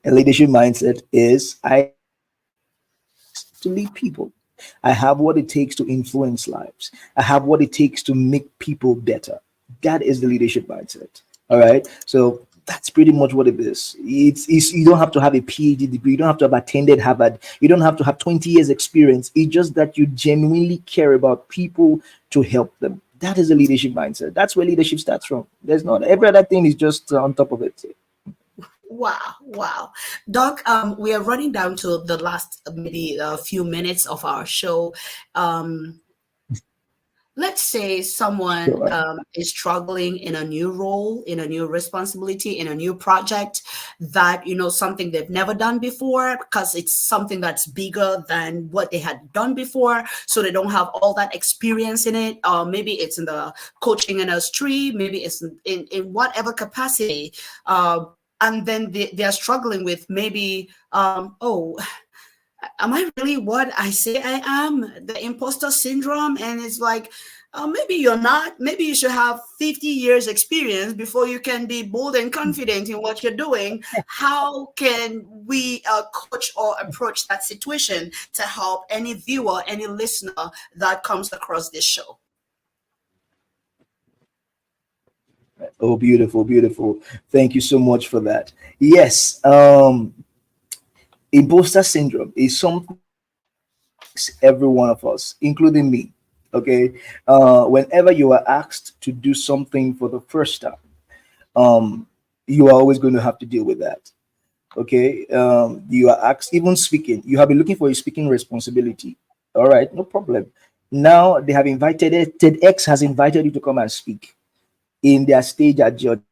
A leadership mindset is I to lead people. I have what it takes to influence lives. I have what it takes to make people better. That is the leadership mindset. All right. So that's pretty much what it is. It's you don't have to have a PhD degree. You don't have to have attended Harvard. You don't have to have 20 years experience. It's just that you genuinely care about people to help them. That is a leadership mindset. That's where leadership starts from. There's not every other thing is just on top of it. Wow, wow. Doc, we are running down to the last maybe a few minutes of our show. Um, let's say someone So, is struggling in a new role, in a new responsibility, in a new project that, something they've never done before because it's something that's bigger than what they had done before. So they don't have all that experience in it. Maybe it's in the coaching industry, maybe it's in whatever capacity. And then they are struggling with maybe, oh, am I really what I say I am? The imposter syndrome. And it's like, maybe you're not. Maybe you should have 50 years experience before you can be bold and confident in what you're doing. How can we coach or approach that situation to help any viewer, any listener that comes across this show? oh, beautiful, beautiful. Thank you so much for that. Yes, imposter syndrome is something every one of us, including me. Okay, whenever you are asked to do something for the first time, um, you are always going to have to deal with that. Okay, you are asked, even speaking, you have been looking for a speaking responsibility. All right, no problem. Now they have invited it. TEDx has invited you to come and speak in their stage at Georgia.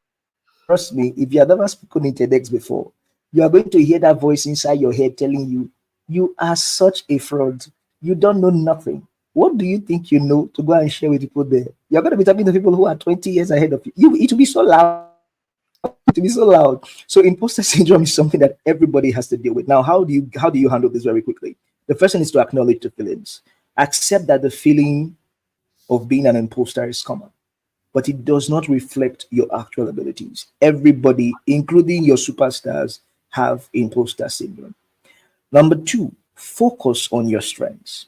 Trust me, if you have never spoken in TEDx before, you are going to hear that voice inside your head telling you, you are such a fraud. You don't know nothing. What do you think you know to go and share with people there? You're going to be talking to people who are 20 years ahead of you. It will be so loud. It will be so loud. So imposter syndrome is something that everybody has to deal with. Now, how do you handle this very quickly? The first thing is to acknowledge the feelings. Accept that the feeling of being an imposter is common, but it does not reflect your actual abilities. Everybody, including your superstars, have imposter syndrome. Number two, focus on your strengths.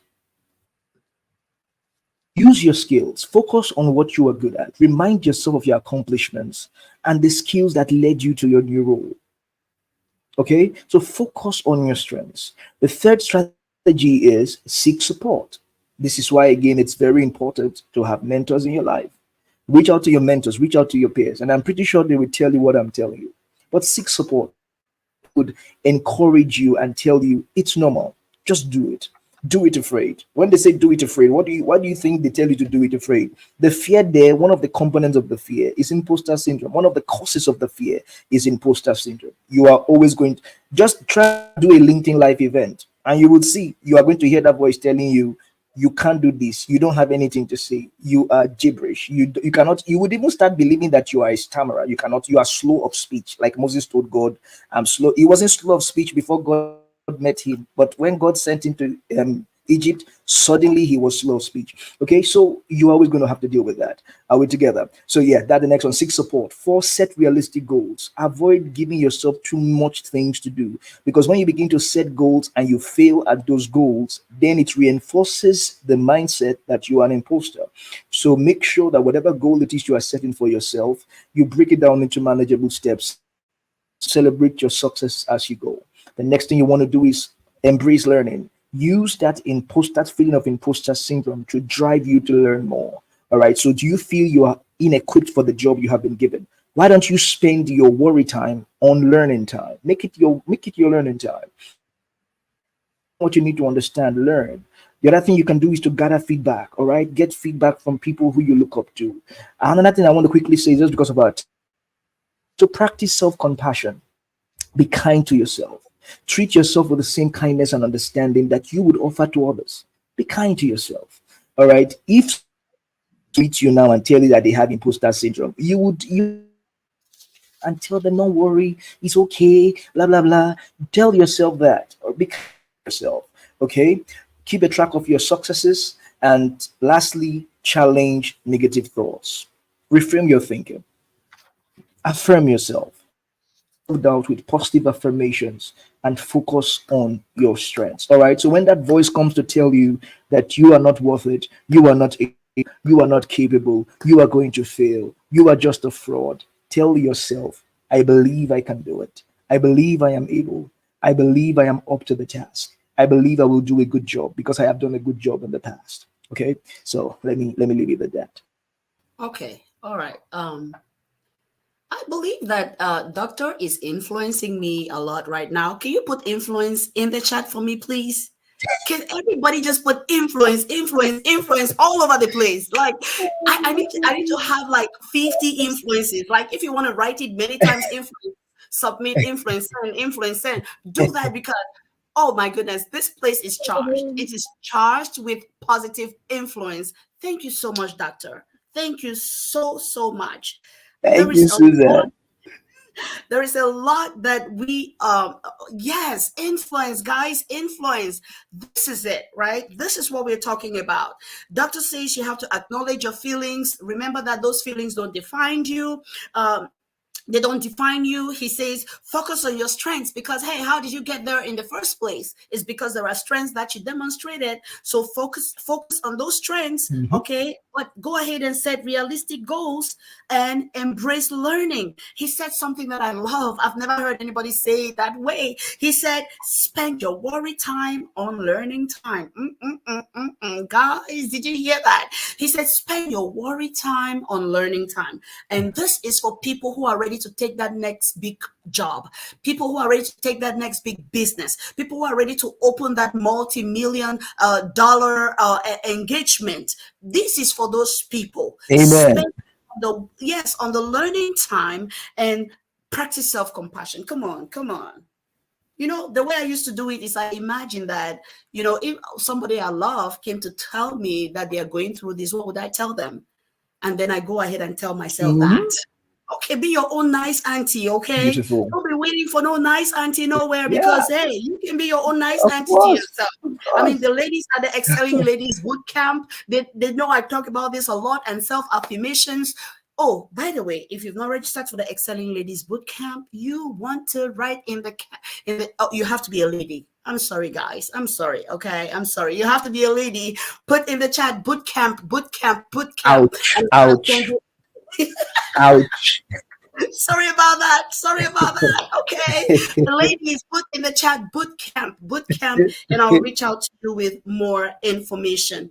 Use your skills. Focus on what you are good at. Remind yourself of your accomplishments and the skills that led you to your new role. Okay, so focus on your strengths. The third strategy is seek support. This is why, again, it's very important to have mentors in your life. Reach out to your mentors, reach out to your peers, and I'm pretty sure they will tell you what I'm telling you. But seek support. Someone who would encourage you and tell you it's normal. Just do it. Do it afraid. When they say do it afraid, why do you think they tell you to do it afraid? The fear there, one of the components of the fear is imposter syndrome. One of the causes of the fear is imposter syndrome. You are always going to just try to do a LinkedIn live event, and you will see you are going to hear that voice telling you you can't do this, you don't have anything to say, you are gibberish, you cannot, you would even start believing that you are a stammerer, you cannot, you are slow of speech, like Moses told God, I'm slow. He wasn't slow of speech before God met him, but when God sent him to Egypt, suddenly he was slow of speech. Okay, so you're always going to have to deal with that. Are we together? So yeah, that the next one. Seek support. 4, set realistic goals. Avoid giving yourself too much things to do, because when you begin to set goals and you fail at those goals, then it reinforces the mindset that you are an imposter. So make sure that whatever goal it is you are setting for yourself, you break it down into manageable steps and celebrate your success as you go. The next thing you want to do is embrace learning. Use that feeling of imposter syndrome to drive you to learn more. All right. So do you feel you are inequipped for the job you have been given? Why don't you spend your worry time on learning time? Make it your learning time. If you don't know what you need to understand, learn. The other thing you can do is to gather feedback. All right. Get feedback from people who you look up to. Another thing I want to quickly say, just because of our time, is to practice self-compassion. Be kind to yourself. Treat yourself with the same kindness and understanding that you would offer to others. Be kind to yourself. All right. If someone were to meet you now and tell you that they have imposter syndrome, you assure them and tell them, "Don't worry, it's okay." Blah blah blah. Tell yourself that, or be kind to yourself. Okay. Keep a track of your successes, and lastly, challenge negative thoughts. Reframe your thinking. Affirm yourself. Replace self-doubt with positive affirmations and focus on your strengths. All right. So when that voice comes to tell you that you are not worth it, you are not able, you are not capable, you are going to fail, you are just a fraud, tell yourself, I believe I can do it. I believe I am able. I believe I am up to the task. I believe I will do a good job because I have done a good job in the past. Okay. So let me leave it at that. Okay. All right. I believe that Doctor is influencing me a lot right now. Can you put influence in the chat for me, please? Can everybody just put influence, influence, influence all over the place? Like, I need to have like 50 influences. Like, if you want to write it many times, influence, submit, influence, send. Do that because, oh my goodness, this place is charged. It is charged with positive influence. Thank you so much, Doctor. Thank you so much. There Thank is you, a lot. Susan. There is a lot that we yes, influence, guys, influence. This is it, right? This is what we're talking about. Doctor says you have to acknowledge your feelings. Remember that those feelings don't define you. Um, they don't define you. He says focus on your strengths because, hey, how did you get there in the first place? It's because there are strengths that you demonstrated. So focus on those strengths. Mhm. Okay, but go ahead and set realistic goals and embrace learning. He said something that I love. I've never heard anybody say it that way. He said spend your worry time on learning time. Guys, did you hear that? He said spend your worry time on learning time. And this is for people who are ready to take that next big job, people who are ready to take that next big business, people who are ready to open that multi-million dollar engagement. This is for those people. Amen. Spend the yes on the learning time and practice self-compassion. Come on, come on. The way I used to do it is I imagine that, if somebody I love came to tell me that they are going through this, what would I tell them? And then I go ahead and tell myself that. Mhm. Okay, be your own nice auntie, okay? Beautiful. Don't be waiting for no nice auntie nowhere Yeah, because, hey, you can be your own nice of auntie to course. yourself. Of I mean, course. the ladies at the Excelling Ladies Boot Camp, they know I talk about this a lot and self affirmations. Oh, by the way, if you've not registered for the Excelling Ladies Boot Camp, you want to write you have to be a lady. I'm sorry, guys. I'm sorry. Okay, I'm sorry. You have to be a lady. Put in the chat boot camp, boot camp, boot camp, Ouch. and I'll send Ouch. you. Ouch. Sorry about that. Sorry about that. Okay. The ladies, put in the chat boot camp, and I'll reach out to you with more information.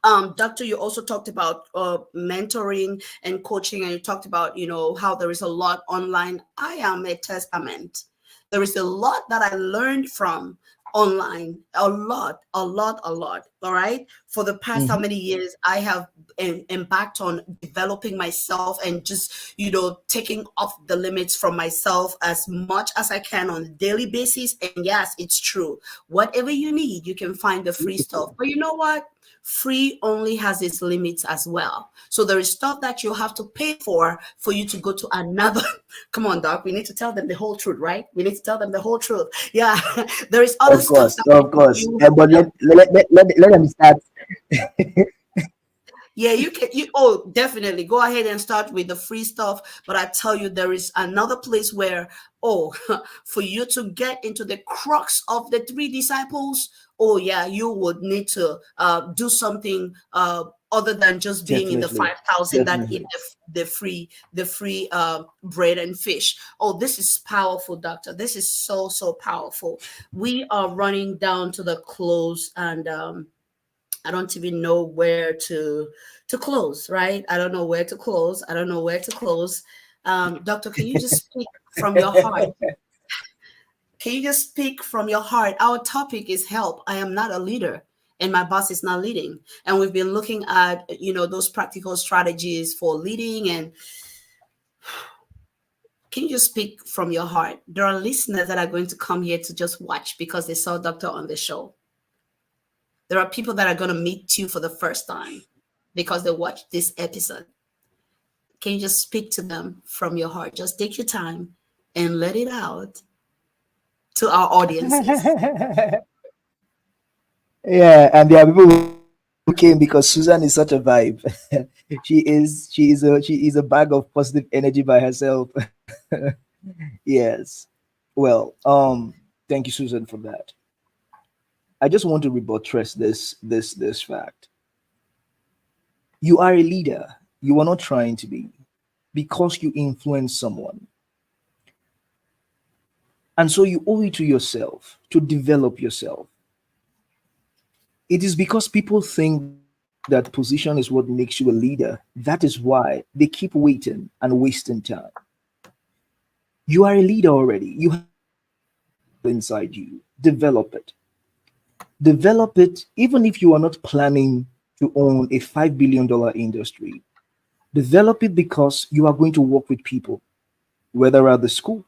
Doctor, you also talked about mentoring and coaching, and you talked about, how there is a lot online. I am a testament. There is a lot that I learned from online. A lot, a lot, a lot. All right. For the past how Mhm. many years I have embarked on developing myself and just, taking off the limits from myself as much as I can on a daily basis. And yes, it's true. Whatever you need, you can find the free stuff. Beautiful. But you know what? Free only has its limits as well. So there is stuff that you have to pay for you to go to another. Come on, Doc. We need to tell them the whole truth, right? We need to tell them the whole truth. Yeah, there is other Of stuff course, that of course. you. But let them start. Yeah, you can. Oh, definitely go ahead and start with the free stuff. But I tell you, there is another place where, oh, for you to get into the crux of the three disciples, oh yeah, you would need to do something other than just being in the Definitely, 5,000 that eat definitely. the free bread and fish. Oh, this is powerful, Doctor. This is so so powerful. We are running down to the close, and I don't even know where to close, right? I don't know where to close. I don't know where to close. Doctor, can you just speak from your heart? Can you just speak from your heart? Our topic is help. I am not a leader and my boss is not leading. And we've been looking at, those practical strategies for leading. And can you just speak from your heart? There are listeners that are going to come here to just watch because they saw Doctor on the show. There are people that are going to meet you for the first time because they watched this episode. Can you just speak to them from your heart? Just take your time and let it out to our audiences. Yeah, and there are people who came because Susan is such a vibe. She is a bag of positive energy by herself. Yes. Well, thank you, Susan, for that. I just want to rebuttress this fact. You are a leader. You are not trying to be because you influence someone. And so you owe it to yourself to develop yourself. It is because people think that position is what makes you a leader. That is why they keep waiting and wasting time. You are a leader already. You have inside you. Develop it. Develop it even if you are not planning to own a $5 billion industry. Develop it because you are going to work with people, whether at the school,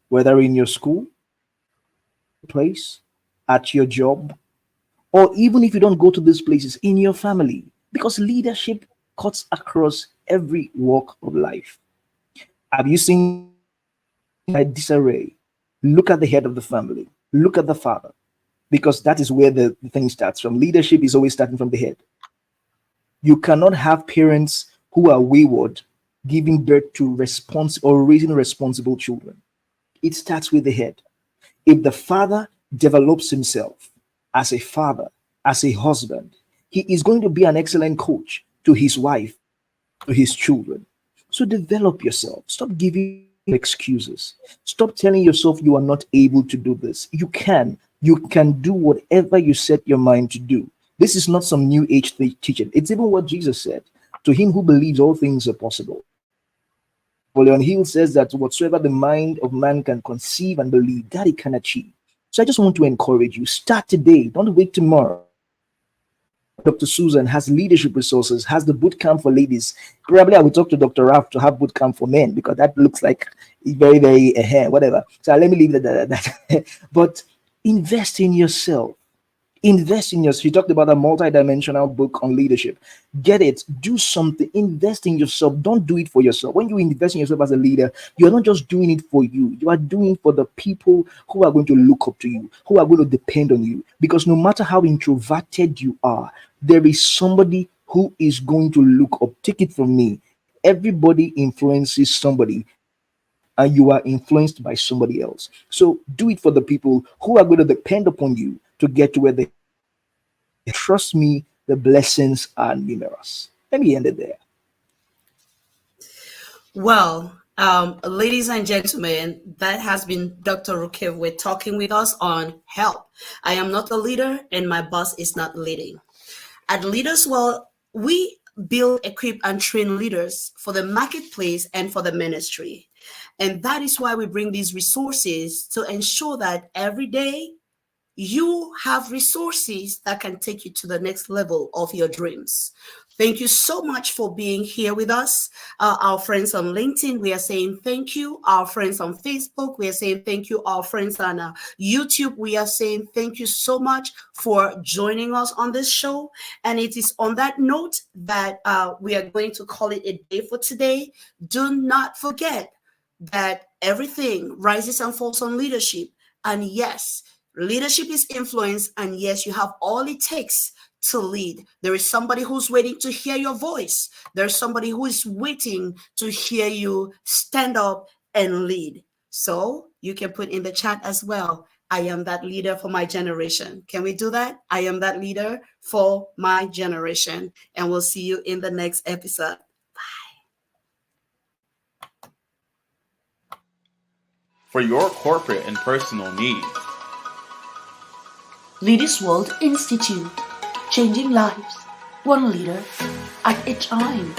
whether in your school, place, at your job, or even if you don't go to these places in your family, because leadership cuts across every walk of life. Have you seen that disarray? Look at the head of the family, look at the father, because that is where the thing starts from. Leadership is always starting from the head. You cannot have parents who are wayward giving birth to response or raising responsible children. It starts with the head. If the father develops himself as a father, as a husband, he is going to be an excellent coach to his wife, to his children. So develop yourself. Stop giving excuses. Stop telling yourself you are not able to do this. You can. You can do whatever you set your mind to do. This is not some new age teaching. It's even what Jesus said. To him who believes all things are possible. Napoleon Hill says that whatsoever the mind of man can conceive and believe, that it can achieve. So I just want to encourage you. Start today. Don't wait tomorrow. Dr. Susan has leadership resources, has the boot camp for ladies. Probably I will talk to Dr. Raf to have boot camp for men because that looks like very, very whatever. So let me leave it at that. But invest in yourself. Invest in yourself. You talked about a multi-dimensional book on leadership. Get it. Do something. Invest in yourself. Don't do it for yourself. When you invest in yourself as a leader, you're not just doing it for you. You are doing it for the people who are going to look up to you, who are going to depend on you. Because no matter how introverted you are, there is somebody who is going to look up. Take it from me. Everybody influences somebody, and you are influenced by somebody else. So do it for the people who are going to depend upon you to get to where they trust me, the blessings are numerous. Let me end it there. Well, ladies and gentlemen, that has been Dr. Rukev. We're talking with us on help. I am not a leader and my boss is not leading. At Leaders World, we build, equip, and train leaders for the marketplace and for the ministry. And that is why we bring these resources to ensure that every day you have resources that can take you to the next level of your dreams. Thank you so much for being here with us. Our friends on LinkedIn, we are saying thank you. Our friends on Facebook, we are saying thank you. Our friends on YouTube, we are saying thank you so much for joining us on this show. And it is on that note that we are going to call it a day for today. Do not forget that everything rises and falls on leadership. And yes, leadership is influence. And yes, you have all it takes to lead. There is somebody who's waiting to hear your voice. There's somebody who is waiting to hear you stand up and lead. So you can put in the chat as well. I am that leader for my generation. Can we do that? I am that leader for my generation. And we'll see you in the next episode. For your corporate and personal needs. Leaders World Institute. Changing lives, one leader at a time.